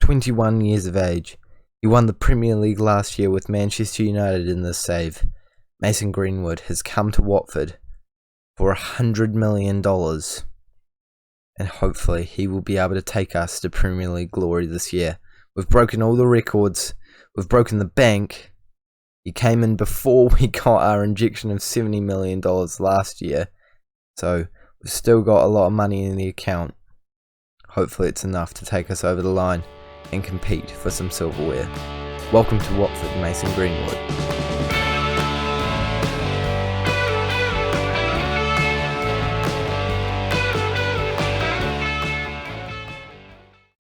21 years of age. He won the Premier League last year with Manchester United in this save. Mason Greenwood has come to Watford for $100 million. And hopefully he will be able to take us to Premier League glory this year. We've broken all the records. We've broken the bank. He came in before we got our injection of $70 million last year. So we've still got a lot of money in the account. Hopefully it's enough to take us over the line and compete for some silverware. Welcome to Watford, Mason Greenwood.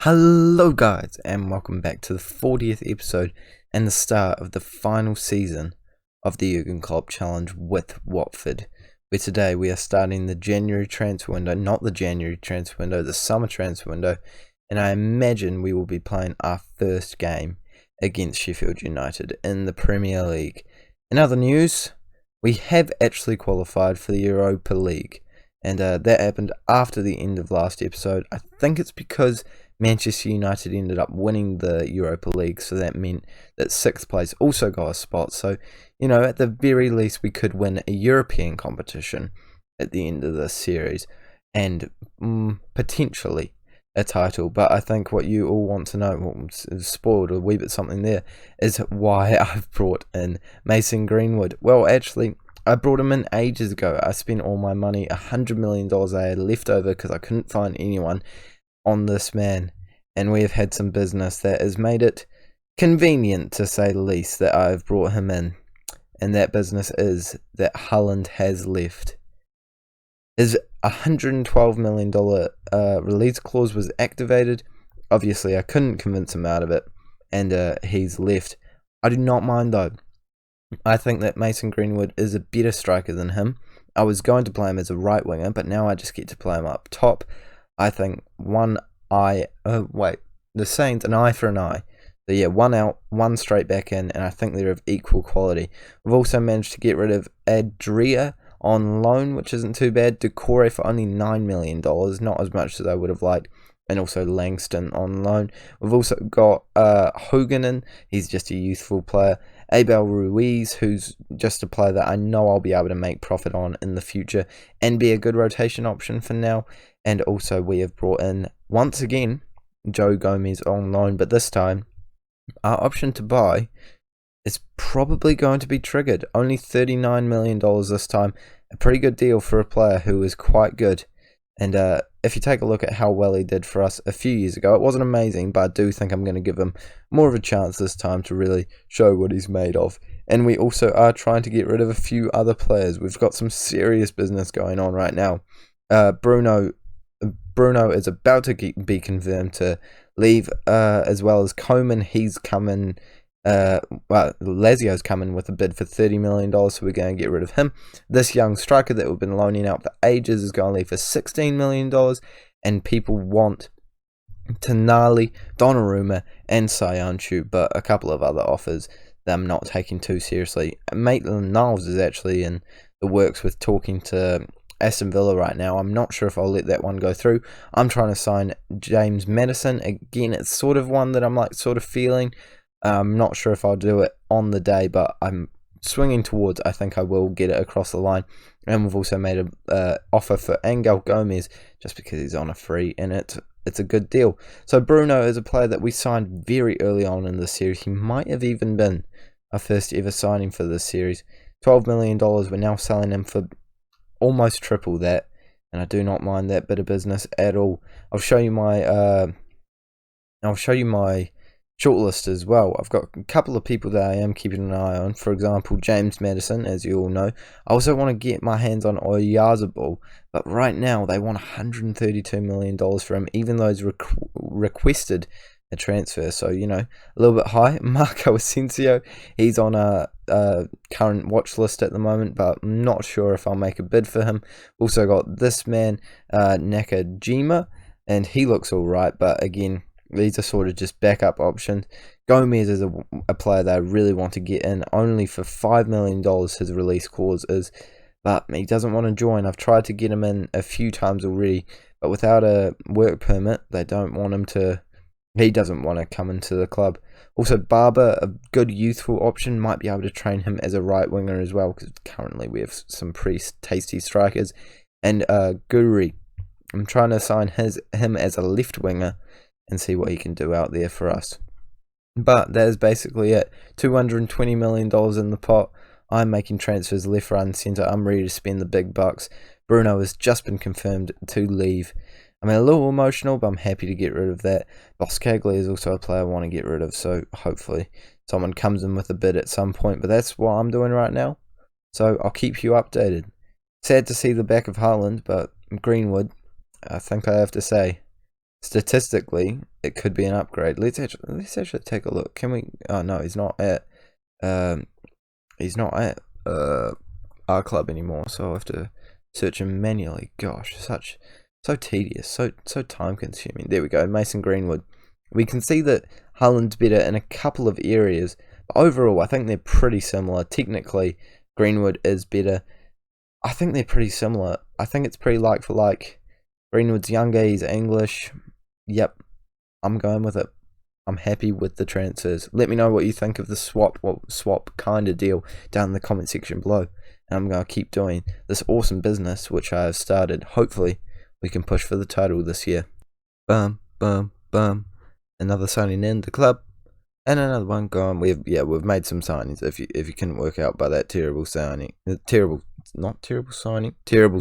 Hello guys, and welcome back to the 40th episode and the start of the final season of the Jürgen Klopp challenge with Watford, where today we are starting the January transfer window, not the January transfer window, the summer transfer window, and I imagine we will be playing our first game against Sheffield United in the Premier League. In other news, we have actually qualified for the Europa League, and that happened after the end of last episode. I think it's because Manchester United ended up winning the Europa League, so that meant that 6th place also got a spot. So, you know, at the very least we could win a European competition at the end of this series, and potentially a title. But I think what you all want to know, spoiled a wee bit something there, is why I've brought in Mason Greenwood. Well, actually, I brought him in ages ago. I spent all my money, $100 million I had left over because I couldn't find anyone, on this man, and we have had some business that has made it convenient, to say the least, that I've brought him in, and that business is that Haaland has left. His $112 million release clause was activated. Obviously I couldn't convince him out of it, and he's left. I do not mind though. I think that Mason Greenwood is a better striker than him. I was going to play him as a right winger, but now I just get to play him up top. I think the saying's an eye for an eye. So yeah, one out, one straight back in, and I think they're of equal quality. We've also managed to get rid of Adria on loan, which isn't too bad. Decore for only $9 million, not as much as I would have liked. And also Langston on loan. We've also got Hogan in. He's just a youthful player. Abel Ruiz, who's just a player that I know I'll be able to make profit on in the future and be a good rotation option for now. And also we have brought in, once again, Joe Gomez on loan. But this time, our option to buy is probably going to be triggered. Only $39 million this time. A pretty good deal for a player who is quite good. And if you take a look at how well he did for us a few years ago, it wasn't amazing, but I do think I'm going to give him more of a chance this time to really show what he's made of. And we also are trying to get rid of a few other players. We've got some serious business going on right now. Bruno is about to be confirmed to leave, as well as Coman. He's coming. Lazio's coming with a bid for $30 million, so we're going to get rid of him. This young striker that we've been loaning out for ages is going to leave for $16 million, and people want Tonali, Donnarumma, and Sayanchu, but a couple of other offers that I'm not taking too seriously. Maitland-Niles is actually in the works with talking to Aston Villa right now. I'm not sure if I'll let that one go through. I'm trying to sign James Maddison. Again, it's sort of one that I'm sort of feeling. I'm not sure if I'll do it on the day, but I'm swinging towards, I think I will get it across the line. And we've also made an offer for Angel Gomez, just because he's on a free, and it's a good deal. So Bruno is a player that we signed very early on in the series. He might have even been our first ever signing for this series. $12 million, we're now selling him for almost triple that, and I do not mind that bit of business at all. I'll show you my shortlist as well. I've got a couple of people that I am keeping an eye on. For example, James Maddison, as you all know. I also want to get my hands on Oyarzabal, but right now they want $132 million for him, even though he's requested a transfer. So, you know, a little bit high. Marco Asensio, he's on a current watch list at the moment, but I'm not sure if I'll make a bid for him. Also got this man, Nakajima, and he looks alright, but again, these are sort of just backup options. Gomez is a player that I really want to get in, only for $5 million his release clause is, but he doesn't want to join. I've tried to get him in a few times already, but without a work permit, they don't want him to he doesn't want to come into the club. Also, Barber, a good youthful option, might be able to train him as a right winger as well, because currently we have some pretty tasty strikers. And Guri, I'm trying to sign him as a left winger and see what he can do out there for us. But that is basically it. $220 million in the pot. I'm making transfers left, right, and centre. I'm ready to spend the big bucks. Bruno has just been confirmed to leave. I'm a little emotional, but I'm happy to get rid of that. Boskagli is also a player I want to get rid of, so hopefully someone comes in with a bid at some point. But that's what I'm doing right now, so I'll keep you updated. Sad to see the back of Haaland, but Greenwood, I think I have to say, statistically, it could be an upgrade. Let's actually take a look. Can we? Oh no, he's not at our club anymore, so I'll have to search him manually. Gosh, so tedious, so time consuming. There we go, Mason Greenwood. We can see that Haaland's better in a couple of areas, but overall I think they're pretty similar. Technically, Greenwood is better. I think they're pretty similar. I think it's pretty like for like. Greenwood's younger, he's English. Yep, I'm going with it. I'm happy with the transfers. Let me know what you think of the swap kind of deal down in the comment section below. And I'm going to keep doing this awesome business, which I have started. Hopefully, we can push for the title this year. Boom, boom, boom. Another signing in the club. And another one gone. We've made some signings. If you couldn't work out by that terrible signing. Terrible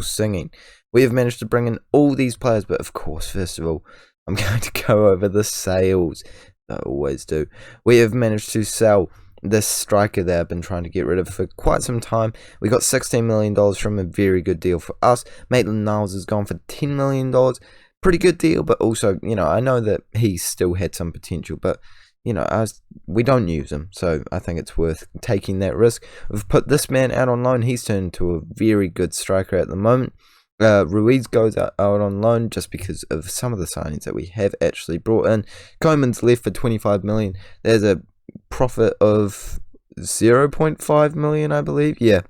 singing. We have managed to bring in all these players, but of course, first of all, I'm going to go over the sales. I always do. We have managed to sell this striker that I've been trying to get rid of for quite some time. We got $16 million from a very good deal for us. Maitland-Niles has gone for $10 million. Pretty good deal, but also, I know that he still had some potential, but, we don't use him, so I think it's worth taking that risk. We've put this man out on loan. He's turned into a very good striker at the moment. Ruiz goes out on loan just because of some of the signings that we have actually brought in. Koeman's left for $25 million. There's a profit of $0.5 million, I believe. Yeah,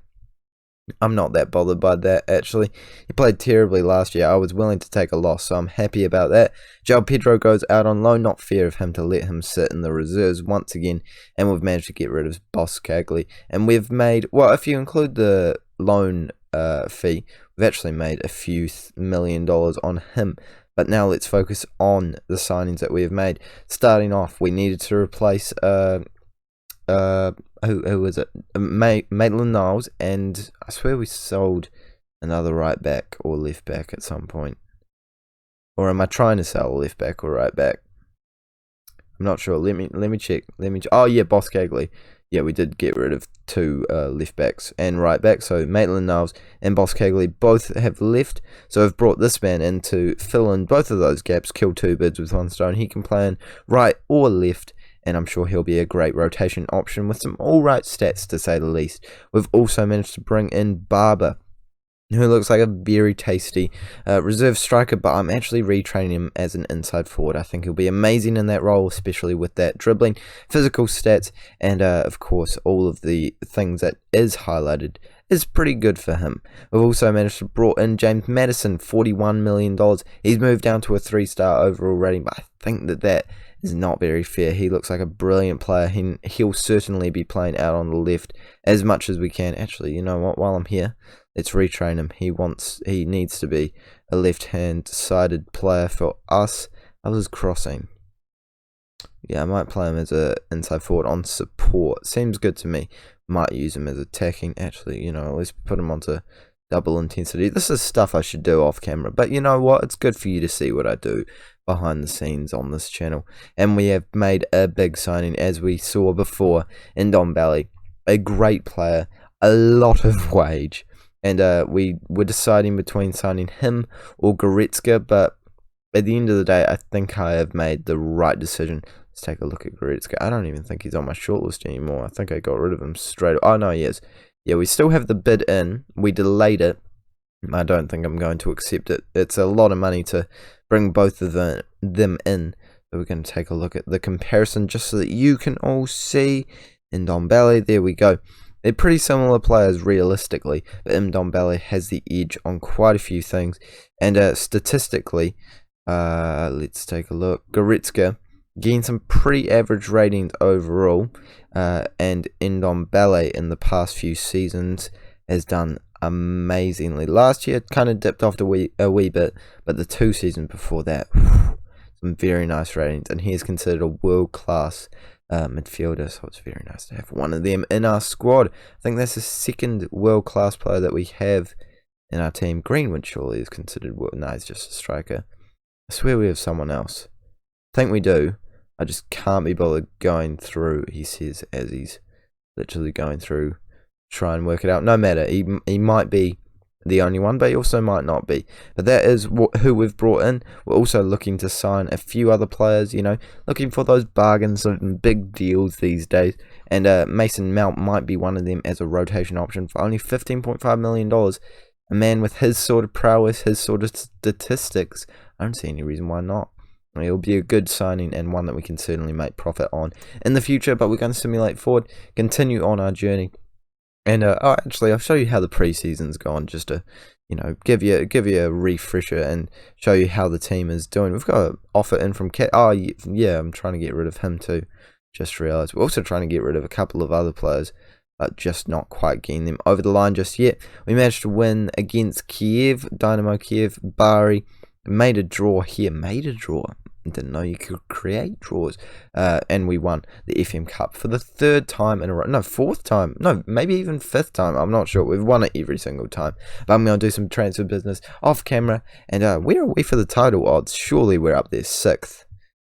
I'm not that bothered by that, actually. He played terribly last year. I was willing to take a loss, so I'm happy about that. João Pedro goes out on loan. Not fair of him to let him sit in the reserves once again. And we've managed to get rid of Boskagli. And we've made, well, if you include the loan fee, we've actually made a few $1 million on him. But now let's focus on the signings that we have made. Starting off, we needed to replace who was it? Maitland-Niles, and I swear we sold another right back or left back at some point. Or am I trying to sell a left back or right back? I'm not sure. Let me check. Oh yeah, Boskagli. Yeah, we did get rid of two left backs and right backs. So Maitland-Niles and Boskagli both have left. So I've brought this man in to fill in both of those gaps, kill two birds with one stone. He can play in right or left, and I'm sure he'll be a great rotation option with some alright stats, to say the least. We've also managed to bring in Barber, who looks like a very tasty reserve striker, but I'm actually retraining him as an inside forward. I think he'll be amazing in that role, especially with that dribbling, physical stats, and of course all of the things that is highlighted is pretty good for him. We've also managed to brought in James Maddison, $41 million. He's moved down to a 3-star overall rating, but I think that is not very fair. He looks like a brilliant player. He'll certainly be playing out on the left as much as we can. Actually, you know what? While I'm here, let's retrain him. He needs to be a left-hand sided player for us. I was crossing. Yeah, I might play him as a inside forward on support. Seems good to me. Might use him as attacking. Actually, let's put him onto double intensity. This is stuff I should do off camera, but you know what? It's good for you to see what I do behind the scenes on this channel. And we have made a big signing, as we saw before, in Ndombele. A great player, a lot of wage. And we were deciding between signing him or Goretzka, but at the end of the day, I think I have made the right decision. Let's take a look at Goretzka. I don't even think he's on my shortlist anymore. I think I got rid of him straight. Oh, no, he is. Yeah, we still have the bid in. We delayed it. I don't think I'm going to accept it. It's a lot of money to bring both of them in. So we're going to take a look at the comparison just so that you can all see. Ndombele, there we go. They're pretty similar players realistically, but Ndombele has the edge on quite a few things. And statistically, let's take a look. Goretzka getting some pretty average ratings overall, and Ndombele in the past few seasons has done amazingly. Last year kind of dipped off a wee bit, but the 2 seasons before that, some very nice ratings, and he is considered a world-class midfielder, so it's very nice to have one of them in our squad. I think that's the second world-class player that we have in our team. Greenwood surely is considered no, he's just a striker. I swear we have someone else. I think we do. I just can't be bothered going through, he says, as he's literally going through, try and work it out. No matter, he might be the only one, but he also might not be. But that is who we've brought in. We're also looking to sign a few other players, you know, looking for those bargains and big deals these days. And Mason Mount might be one of them as a rotation option for only $15.5 million. A man with his sort of prowess, his sort of statistics, I don't see any reason why not. It'll be a good signing and one that we can certainly make profit on in the future, but we're going to simulate forward, continue on our journey. And actually, I'll show you how the preseason's gone, just to, you know, give you a refresher and show you how the team is doing. We've got an offer in from Cat. Oh yeah, I'm trying to get rid of him too. Just realised we're also trying to get rid of a couple of other players, but just not quite getting them over the line just yet. We managed to win against Kiev, Dynamo Kiev, Bari. Made a draw here. Made a draw. Didn't know you could create draws. And we won the FM Cup for the 3rd time in a row. No, 4th time. No, maybe even 5th time. I'm not sure. We've won it every single time. But I'm going to do some transfer business off camera. And where are we for the title odds? Surely we're up there 6th.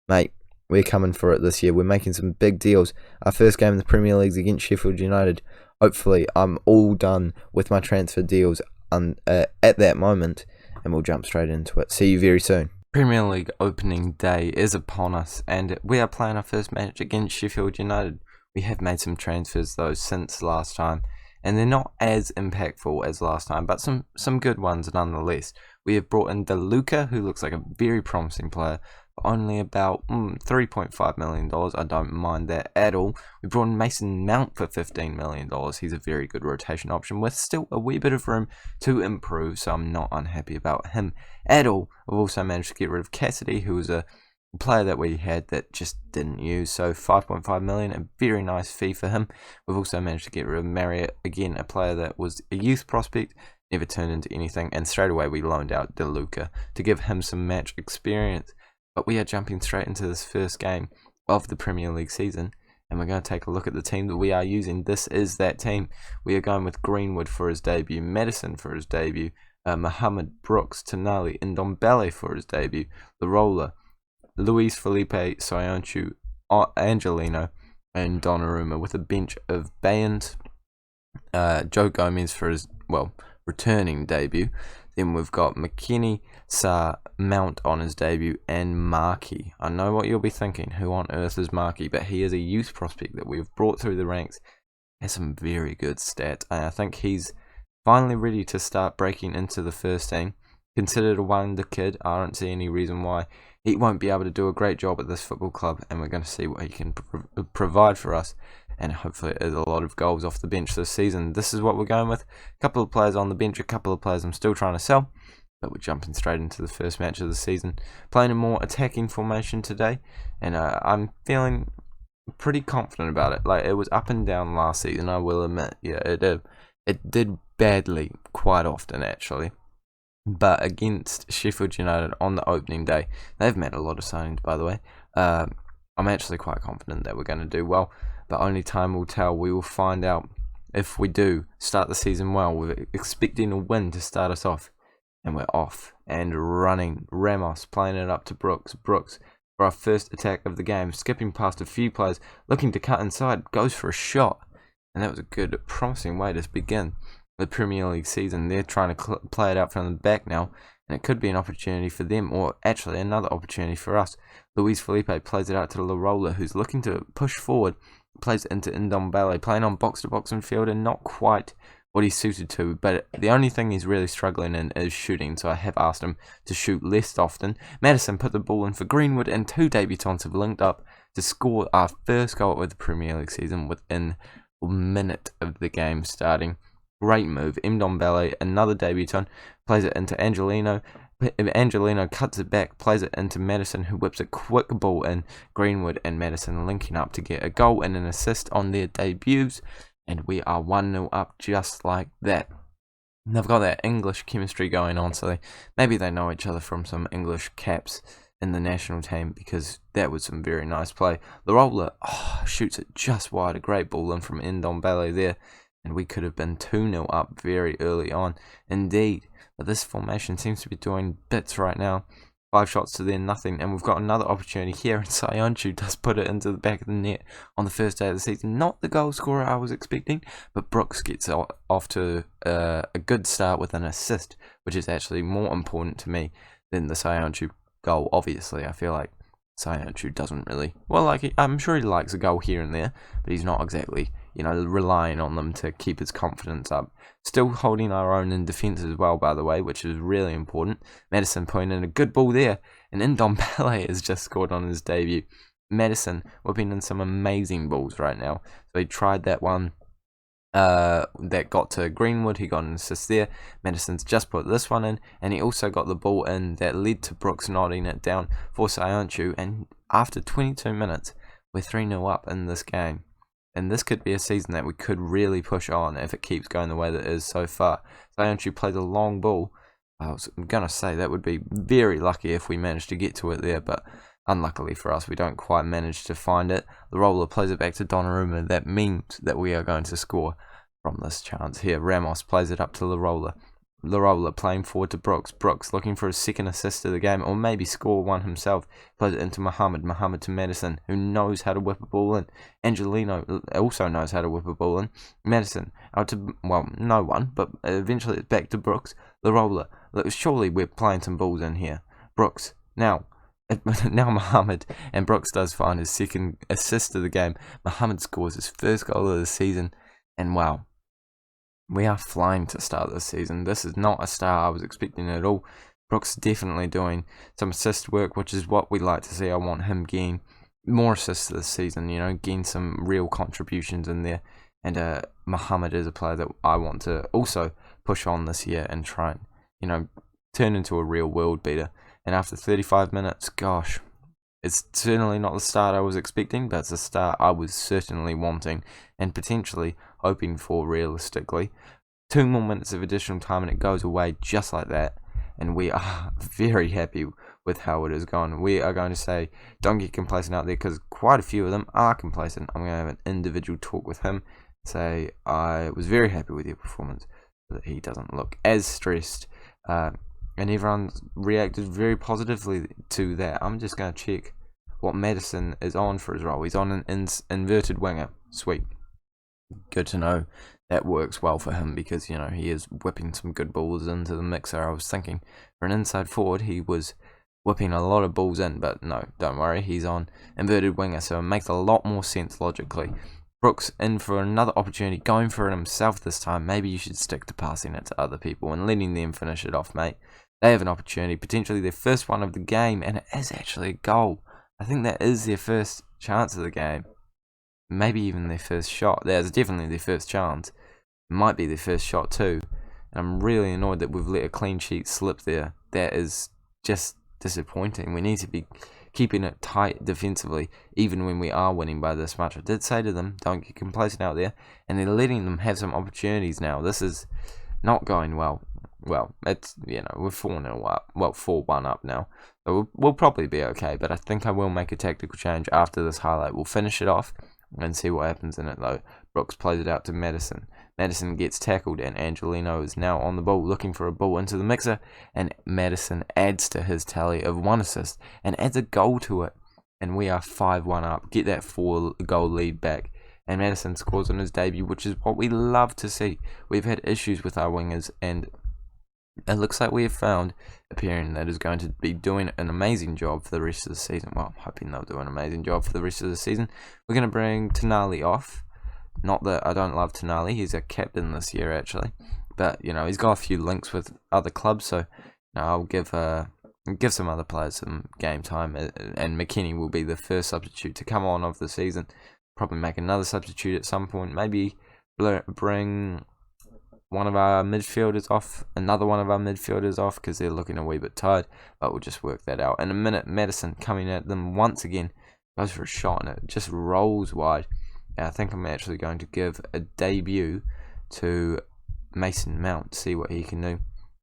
Mate, we're coming for it this year. We're making some big deals. Our first game in the Premier League is against Sheffield United. Hopefully, I'm all done with my transfer deals at that moment. And we'll jump straight into it. See you very soon. Premier League opening day is upon us, and we are playing our first match against Sheffield United. We have made some transfers though since last time, and they're not as impactful as last time, but some good ones nonetheless. We have brought in DeLuca, who looks like a very promising player, for only about $3.5 million. I don't mind that at all. We brought in Mason Mount for $15 million. He's a very good rotation option with still a wee bit of room to improve, so I'm not unhappy about him at all. We've also managed to get rid of Cassidy, who was a player that we had that just didn't use, so $5.5 million, a very nice fee for him. We've also managed to get rid of Marriott, again a player that was a youth prospect, never turned into anything, and straight away we loaned out DeLuca to give him some match experience. But we are jumping straight into this first game of the Premier League season, and we're going to take a look at the team that we are using. This is that team. We are going with Greenwood for his debut, Madison for his debut, Mohamed Brooks, Tonali, Ndombele for his debut, Larola, Luis Felipe, Sionchu, Angelino, and Donnarumma, with a bench of Bayern, Joe Gomez for his, returning debut. Then we've got McKennie, Sarr, Mount on his debut, and Markey. I know what you'll be thinking, who on earth is Markey? But he is a youth prospect that we've brought through the ranks. Has some very good stats, and I think he's finally ready to start breaking into the first team. Considered a wonder kid, I don't see any reason why he won't be able to do a great job at this football club, and we're going to see what he can provide for us. And hopefully it is a lot of goals off the bench this season. This is what we're going with. A couple of players on the bench, a couple of players I'm still trying to sell. But we're jumping straight into the first match of the season. Playing a more attacking formation today. And I'm feeling pretty confident about it. Like, it was up and down last season, I will admit. Yeah, it did badly quite often, actually. But against Sheffield United on the opening day, they've made a lot of signings, by the way. I'm actually quite confident that we're going to do well. But only time will tell. We will find out if we do start the season well. We're expecting a win to start us off. And we're off and running. Ramos playing it up to Brooks. Brooks for our first attack of the game. Skipping past a few players. Looking to cut inside. Goes for a shot. And that was a good, promising way to begin the Premier League season. They're trying to play it out from the back now. And it could be an opportunity for them. Or actually another opportunity for us. Luis Felipe plays it out to Larola, who's looking to push forward. Plays it into Ndombele, playing on box-to-box midfield and not quite what he's suited to, but the only thing he's really struggling in is shooting, so I have asked him to shoot less often. Madison put the ball in for Greenwood, and 2 debutants have linked up to score our first goal of the Premier League season within a minute of the game starting. Great move. Ndombele, another debutant, plays it into Angelino, Angelino cuts it back, plays it into Maddison, who whips a quick ball in. Greenwood and Maddison linking up to get a goal and an assist on their debuts, and we are 1-0 up just like that. And they've got that English chemistry going on, so maybe they know each other from some English caps in the national team, because that was some very nice play. Lirola shoots it just wide, a great ball in from Ndombele there, and we could have been 2-0 up very early on indeed. But this formation seems to be doing bits right now. 5 shots to their nothing, and we've got another opportunity here, and Sayonchu does put it into the back of the net on the first day of the season. Not the goal scorer I was expecting, but Brooks gets off to a good start with an assist, which is actually more important to me than the Sayonchu goal. Obviously, I feel like Sayonchu doesn't really, I'm sure he likes a goal here and there, but he's not exactly, relying on them to keep his confidence up. Still holding our own in defence as well, by the way, which is really important. Maddison putting in a good ball there, and Ndombele has just scored on his debut. Maddison whipping in some amazing balls right now. So he tried that one that got to Greenwood, he got an assist there. Maddison's just put this one in, and he also got the ball in that led to Brooks nodding it down for Sayonchu, and after 22 minutes, we're 3-0 up in this game. And this could be a season that we could really push on if it keeps going the way that it is so far. Sayonchu played a long ball. I was going to say that would be very lucky if we managed to get to it there, but unluckily for us, we don't quite manage to find it. Lirola plays it back to Donnarumma. That means that we are going to score from this chance here. Ramos plays it up to Lirola. Lirola playing forward to Brooks. Brooks looking for his second assist of the game, or maybe score one himself. Plays it into Mohamed. Mohamed to Maddison, who knows how to whip a ball in. Angelino also knows how to whip a ball in. Maddison out to, no one, but eventually it's back to Brooks. Lirola. Surely we're playing some balls in here. Brooks. Now Mohamed, and Brooks does find his second assist of the game. Mohamed scores his first goal of the season, and wow, we are flying to start this season. This is not a start I was expecting at all. Brooks definitely doing some assist work, which is what we like to see. I want him getting more assists this season, getting some real contributions in there. And Mohamed is a player that I want to also push on this year and try and, turn into a real world beater. And after 35 minutes, gosh, it's certainly not the start I was expecting, but it's a start I was certainly wanting and potentially hoping for realistically. 2 more minutes of additional time and it goes away just like that. And we are very happy with how it has gone. We are going to say, don't get complacent out there, because quite a few of them are complacent. I'm going to have an individual talk with him, say I was very happy with your performance, so that he doesn't look as stressed. And everyone reacted very positively to that. I'm just going to check what Maddison is on for his role. He's on an inverted winger. Sweet. Good to know that works well for him, because, he is whipping some good balls into the mixer. I was thinking for an inside forward, he was whipping a lot of balls in, but no, don't worry. He's on inverted winger, so it makes a lot more sense logically. Brooks in for another opportunity, going for it himself this time. Maybe you should stick to passing it to other people and letting them finish it off, mate. They have an opportunity, potentially their first one of the game, and it is actually a goal. I think that is their first chance of the game. Maybe even their first shot. That is definitely their first chance. It might be their first shot too. And I'm really annoyed that we've let a clean sheet slip there. That is just disappointing. We need to be keeping it tight defensively, even when we are winning by this much. I did say to them, don't get complacent out there, and they're letting them have some opportunities now. This is not going well. Well, it's, we're 4-0 up. Well, 4-1 up now. So we'll probably be okay, but I think I will make a tactical change after this highlight. We'll finish it off and see what happens in it, though. Brooks plays it out to Maddison. Maddison gets tackled, and Angelino is now on the ball, looking for a ball into the mixer, and Maddison adds to his tally of 1 assist and adds a goal to it, and we are 5-1 up. Get that 4-goal lead back, and Maddison scores on his debut, which is what we love to see. We've had issues with our wingers, and it looks like we have found a pairing that is going to be doing an amazing job for the rest of the season. Well, I'm hoping they'll do an amazing job for the rest of the season. We're going to bring Tonali off. Not that I don't love Tonali. He's a captain this year, actually. But, he's got a few links with other clubs. So, I'll give some other players some game time. And McKennie will be the first substitute to come on of the season. Probably make another substitute at some point. Maybe bring one of our midfielders off, another one of our midfielders off because they're looking a wee bit tired, but we'll just work that out. In a minute, Maddison coming at them once again, goes for a shot and it just rolls wide. And I think I'm actually going to give a debut to Mason Mount, see what he can do.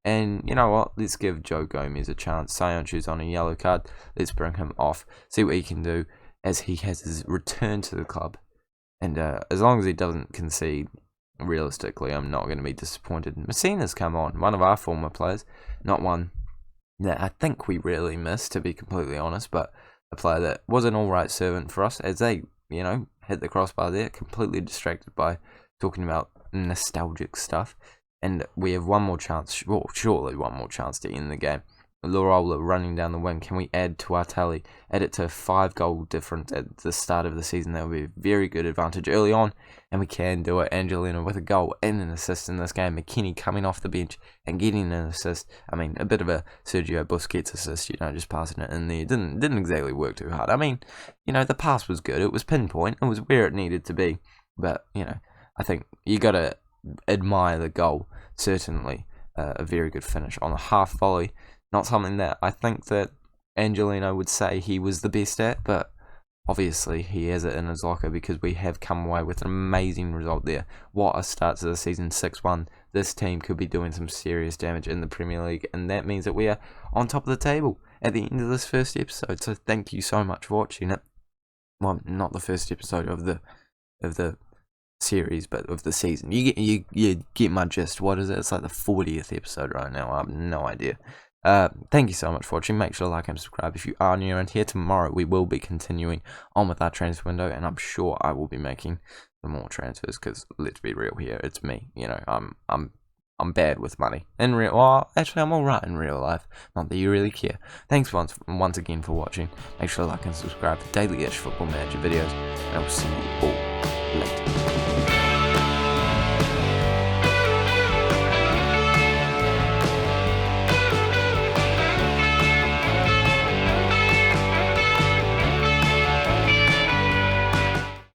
And you know what, let's give Joe Gomez a chance. Sayonchu's on a yellow card, let's bring him off, see what he can do as he has his return to the club. And as long as he doesn't concede, realistically, I'm not going to be disappointed. Messina's come on, one of our former players, not one that I think we really missed, to be completely honest, but a player that was an alright servant for us as they, hit the crossbar there, completely distracted by talking about nostalgic stuff. And we have one more chance, well, surely one more chance to end the game. Larola running down the wing. Can we add to our tally? Add it to a 5-goal difference at the start of the season. That would be a very good advantage early on, and we can do it. Angelino with a goal and an assist in this game. McKennie coming off the bench and getting an assist. I mean, a bit of a Sergio Busquets assist, just passing it in there. Didn't exactly work too hard. I mean, the pass was good. It was pinpoint. It was where it needed to be. But, I think you got to admire the goal. Certainly a very good finish on a half volley. Not something that I think that Angelino would say he was the best at, but obviously he has it in his locker because we have come away with an amazing result there. What a start to the season, 6-1. This team could be doing some serious damage in the Premier League, and that means that we are on top of the table at the end of this first episode. So thank you so much for watching it. Well, not the first episode of the series, but of the season. You get my gist. What is it? It's like the 40th episode right now. I have no idea. Thank you so much for watching. Make sure to like and subscribe if you are new around here. Tomorrow we will be continuing on with our transfer window, and I'm sure I will be making some more transfers because let's be real here, it's me. I'm bad with money in real. Well, actually, I'm alright in real life. Not that you really care. Thanks once again for watching. Make sure to like and subscribe for daily-ish Football Manager videos, and I will see you all later.